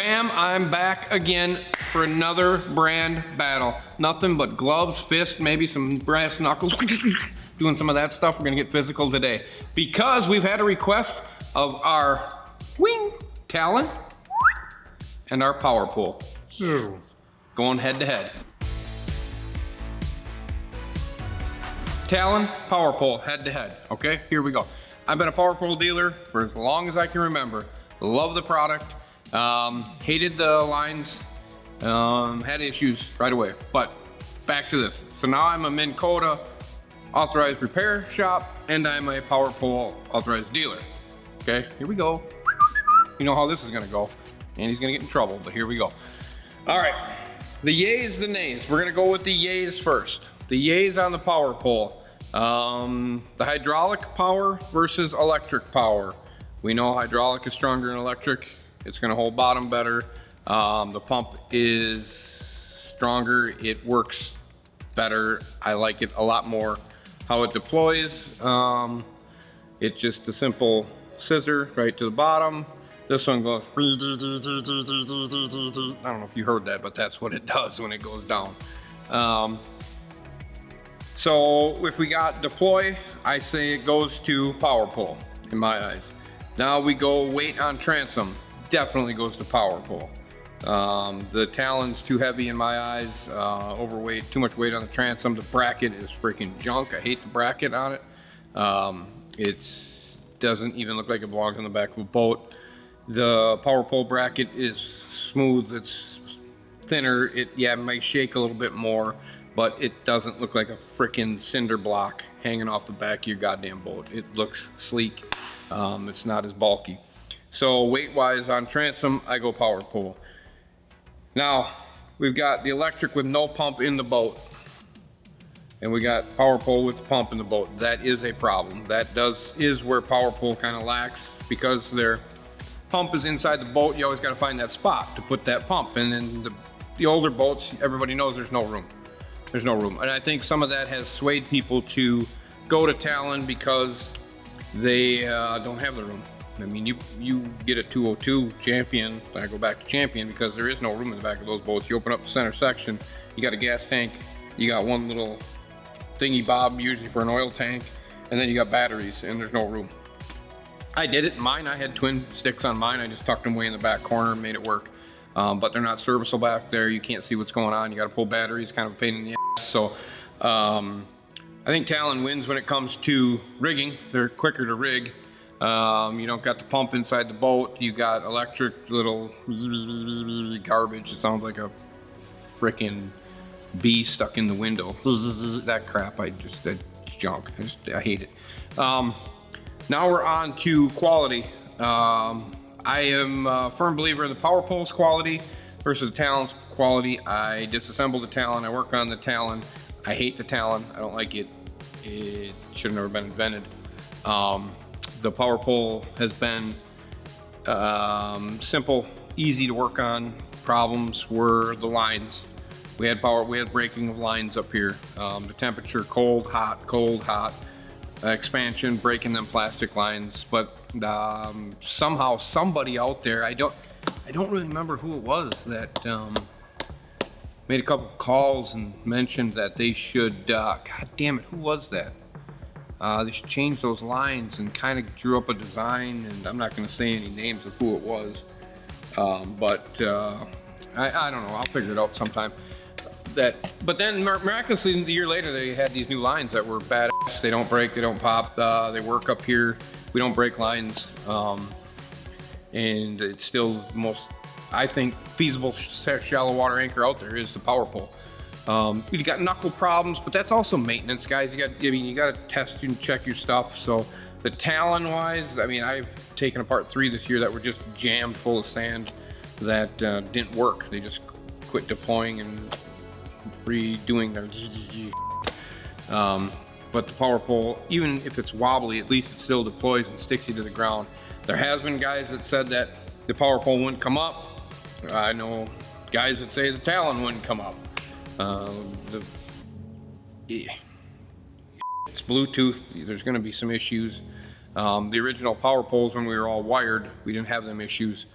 Fam, I'm back again for another brand battle. Nothing but gloves, fists, maybe some brass knuckles. Doing some of that stuff. We're gonna get physical today because we've had a request of our TALON and our powerpole going head to head. TALON, powerpole, head to head. Okay, here we go. I've been a powerpole dealer for as long as I can remember. Love the product. Hated the lines. Had issues right away. But back to this. So now I'm a Minn Kota authorized repair shop, and I'm a powerpole authorized dealer. Okay, here we go. You know how this is gonna go. And he's gonna get in trouble, but here we go. All right, the yays, the nays. We're gonna go with the yays first. The yays on the powerpole. The hydraulic power versus electric power. We know hydraulic is stronger than electric. It's gonna hold bottom better. The pump is stronger. It works better. I like it a lot more. How it deploys, it's just a simple scissor right to the bottom. This one goes, I don't know if you heard that, but that's what it does when it goes down. So if we got deploy, I say it goes to powerpole in my eyes. Now we go weight on transom, definitely goes to powerpole. The TALON's too heavy in my eyes, overweight, too much weight on the transom. The bracket is freaking junk. I hate the bracket on it. It doesn't even look like it belongs on the back of a boat. The powerpole bracket is smooth, it's thinner. It might shake a little bit more, but it doesn't look like a freaking cinder block hanging off the back of your goddamn boat. It looks sleek. It's not as bulky. So weight-wise on transom, I go powerpole. Now, we've got the electric with no pump in the boat. And we got powerpole with the pump in the boat. That is a problem. That is where powerpole kind of lacks, because their pump is inside the boat. You always got to find that spot to put that pump. And then the older boats, everybody knows there's no room. There's no room. And I think some of that has swayed people to go to TALON because they don't have the room. I mean, you get a 202 Champion, I go back to Champion because there is no room in the back of those boats. You open up the center section, you got a gas tank, you got one little thingy bob usually for an oil tank, and then you got batteries, and there's no room. I did it in mine. I had twin sticks on mine. I just tucked them way in the back corner and made it work. But they're not serviceable back there. You can't see what's going on. You got to pull batteries, kind of a pain in the ass. So I think TALON wins when it comes to rigging. They're quicker to rig. You don't got the pump inside the boat. You got electric little garbage. It sounds like a freaking bee stuck in the window. That crap, that's junk. I hate it. Now we're on to quality. I am a firm believer in the powerpole's quality versus the TALON's quality. I disassemble the TALON. I work on the TALON. I hate the TALON. I don't like it. It should have never been invented. The powerpole has been simple, easy to work on. Problems were the lines. We had breaking of lines up here. The temperature, cold, hot. Expansion, breaking them plastic lines. But somehow somebody out there, I don't really remember who it was that made a couple calls and mentioned that they should, God damn it, who was that? They should change those lines, and kind of drew up a design, and I'm not going to say any names of who it was, but I don't know, I'll figure it out sometime. But then miraculously, the year later, they had these new lines that were badass. They don't break, they don't pop, they work up here. We don't break lines, and it's still the most, I think, feasible shallow water anchor out there is the powerpole. You got knuckle problems, but that's also maintenance, guys. You got to test and check your stuff. So the TALON wise, I mean, I've taken apart 3 this year that were just jammed full of sand that didn't work. They just quit deploying and redoing their but the powerpole, even if it's wobbly, at least it still deploys and sticks you to the ground. There has been guys that said that the powerpole wouldn't come up. I know guys that say the TALON wouldn't come up. It's Bluetooth. There's going to be some issues. The original power poles, when we were all wired, we didn't have them issues.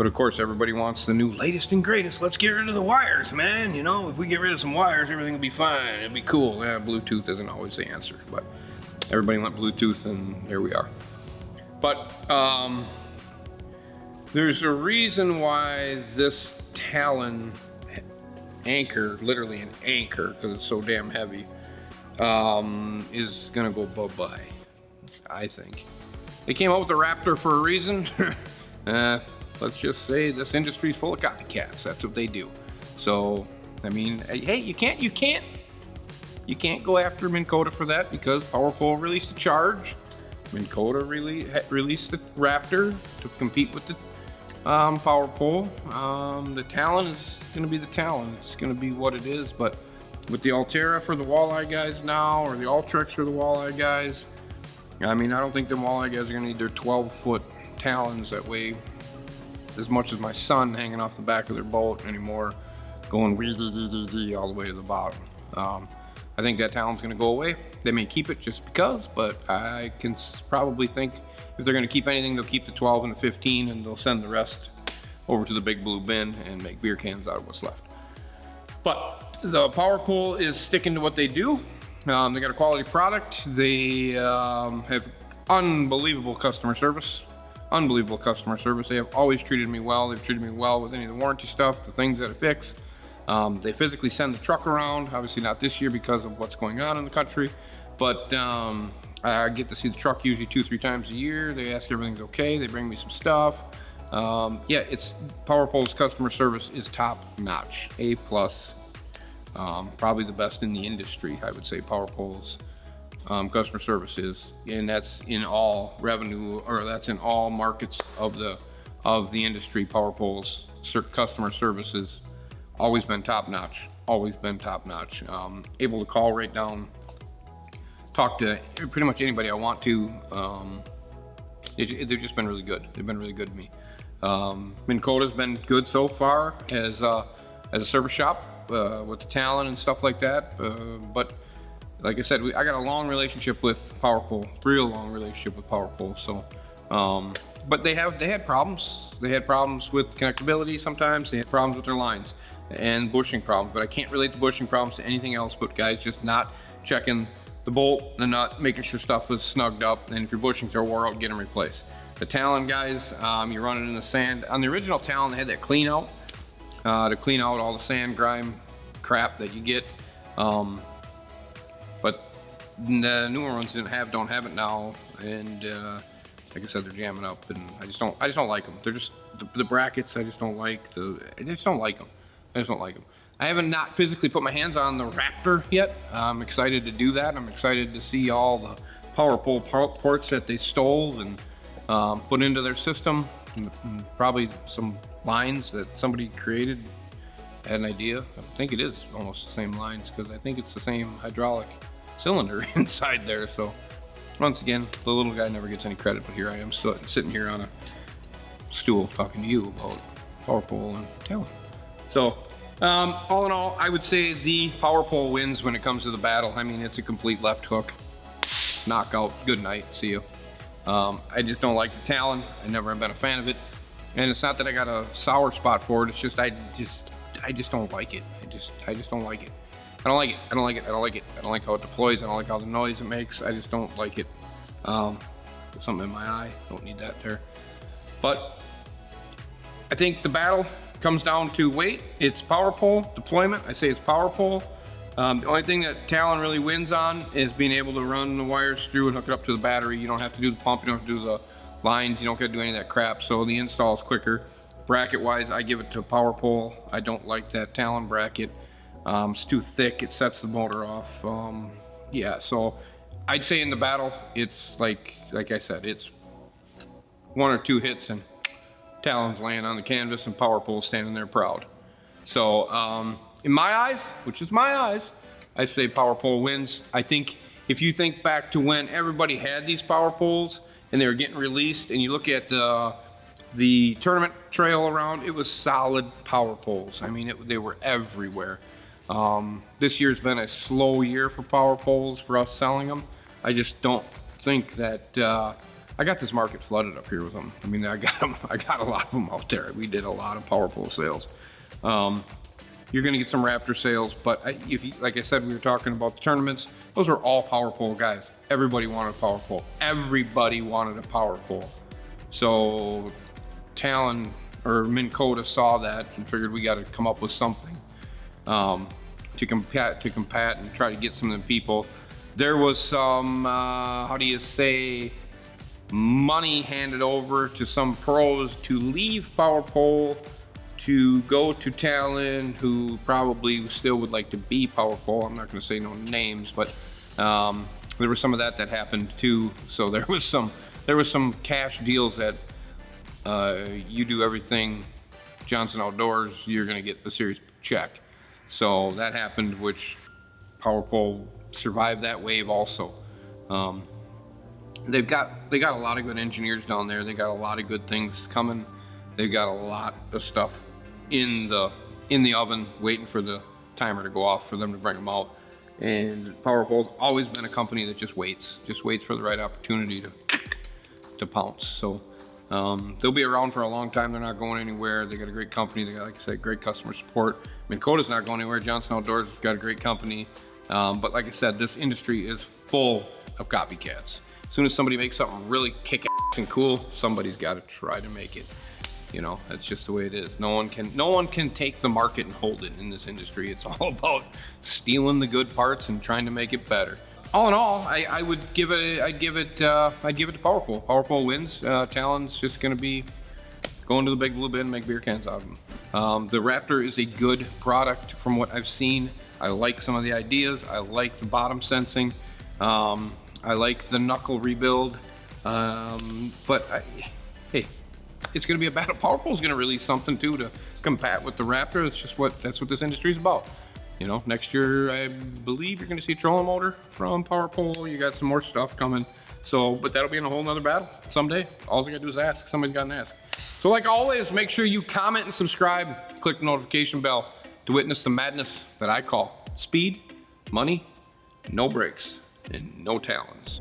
But of course, everybody wants the new latest and greatest. Let's get rid of the wires, man. You know, if we get rid of some wires, everything will be fine. It'll be cool. Yeah, Bluetooth isn't always the answer, but everybody went Bluetooth, and there we are. But there's a reason why this Talon anchor, literally an anchor, because it's so damn heavy, is gonna go bye-bye, I think. They came out with the Raptor for a reason. Let's just say this industry's full of copycats. That's what they do. So, I mean, hey, you can't go after Minn Kota for that, because PowerPole released a charge. Minn Kota released the Raptor to compete with the PowerPole. The Talon is going to be the Talon. It's going to be what it is. But with the Altera for the walleye guys now, or the Ultrex for the walleye guys, I mean, I don't think the walleye guys are going to need their 12-foot Talons that weigh as much as my son hanging off the back of their boat anymore, going wee-dee-dee-dee-dee all the way to the bottom. I think that Talon's going to go away. They may keep it just because, but I can probably think if they're going to keep anything, they'll keep the 12 and the 15, and they'll send the rest over to the big blue bin and make beer cans out of what's left. But the PowerPole is sticking to what they do. They got a quality product. They have unbelievable customer service. Unbelievable customer service. They have always treated me well. They've treated me well with any of the warranty stuff, the things that I fix. They physically send the truck around, obviously not this year because of what's going on in the country, but I get to see the truck usually 2-3 times a year. They ask everything's okay. They bring me some stuff. Yeah, it's PowerPole's customer service is top notch, A+. Probably the best in the industry, I would say. PowerPole's customer service is, and that's in all revenue, or that's in all markets of the industry. PowerPole's customer service has always been top notch. Always been top notch. Able to call right down, talk to pretty much anybody I want to. They've just been really good. They've been really good to me. Minn Kota's been good so far as a service shop with the Talon and stuff like that. But like I said, I got a long relationship with PowerPole, real long relationship with PowerPole. So, but they had problems. They had problems with connectability sometimes. They had problems with their lines and bushing problems. But I can't relate the bushing problems to anything else but guys just not checking the bolt and not making sure stuff is snugged up. And if your bushings are wore out, get them replaced. The Talon guys, you run it in the sand. On the original Talon, they had that clean out to clean out all the sand, grime, crap that you get. But the newer ones don't have it now, and like I said, they're jamming up, and I just don't like them. They're just the brackets. I just don't like I just don't like them. I haven't not physically put my hands on the Raptor yet. I'm excited to do that. I'm excited to see all the PowerPole ports that they stole and put into their system. And probably some lines that somebody created, had an idea. I think it is almost the same lines, because I think it's the same hydraulic cylinder inside there. So once again, the little guy never gets any credit, but here I am still sitting here on a stool talking to you about PowerPole and Talon. So all in all, I would say the PowerPole wins when it comes to the battle. I mean, it's a complete left hook, knockout, good night, see you. I just don't like the Talon. I never have been a fan of it, and it's not that I got a sour spot for it. It's just I just don't like it. I just don't like it. I don't like it. I don't like it. I don't like it. I don't like how it deploys. I don't like how the noise it makes. I just don't like it. Something in my eye. Don't need that there. But I think the battle comes down to weight. It's PowerPole deployment. I say it's PowerPole. The only thing that Talon really wins on is being able to run the wires through and hook it up to the battery. You don't have to do the pump. You don't have to do the lines. You don't have to do any of that crap. So the install is quicker. Bracket wise, I give it to PowerPole. I don't like that Talon bracket. It's too thick. It sets the motor off. Yeah, so I'd say in the battle, it's like I said, it's 1 or 2 hits and Talon's laying on the canvas and PowerPole standing there proud. So in my eyes, which is my eyes, I'd say PowerPole wins. I think if you think back to when everybody had these PowerPoles and they were getting released, and you look at the tournament trail around, it was solid PowerPoles. I mean, they were everywhere. This year's been a slow year for PowerPoles for us selling them. I just don't think that I got this market flooded up here with them. I mean, I got a lot of them out there. We did a lot of power pole sales. You're gonna get some Raptor sales, but if you, like I said, we were talking about the tournaments, those are all power pole guys. Everybody wanted a power pole. Everybody wanted a power pole. So Talon or Minn Kota saw that and figured we got to come up with something to combat and try to get some of the people. There was some, how do you say, money handed over to some pros to leave power pole to go to Talon, who probably still would like to be power pole. I'm not going to say no names, but there was some of that happened too. So there was some cash deals that you do everything Johnson Outdoors, you're going to get the serious check. So that happened, which power pole survived that wave also. They got a lot of good engineers down there. They got a lot of good things coming. They've got a lot of stuff in the oven waiting for the timer to go off for them to bring them out. And power pole's always been a company that just waits for the right opportunity to pounce. So they'll be around for a long time. They're not going anywhere. They got a great company. They got, like I said, great customer support. Minn Kota's not going anywhere. Johnson Outdoors has got a great company. But like I said, this industry is full of copycats. As soon as somebody makes something really kick-ass and cool, somebody's got to try to make it. You know, that's just the way it is. No one can take the market and hold it in this industry. It's all about stealing the good parts and trying to make it better. All in all, I'd give it to power pole. Power pole wins. Talon's just gonna be going to the big blue bin and make beer cans out of them. The Raptor is a good product from what I've seen. I like some of the ideas. I like the bottom sensing. I like the knuckle rebuild. Hey, it's going to be a battle. Power pole's going to release something too to combat with the Raptor. That's what this industry is about. You know, next year I believe you're going to see a trolling motor from power pole. You got some more stuff coming. So, but that'll be in a whole nother battle someday. All you got to do is ask. Somebody's got to ask. So, like always, make sure you comment and subscribe. Click the notification bell to witness the madness that I call speed, money, no brakes, and no talons.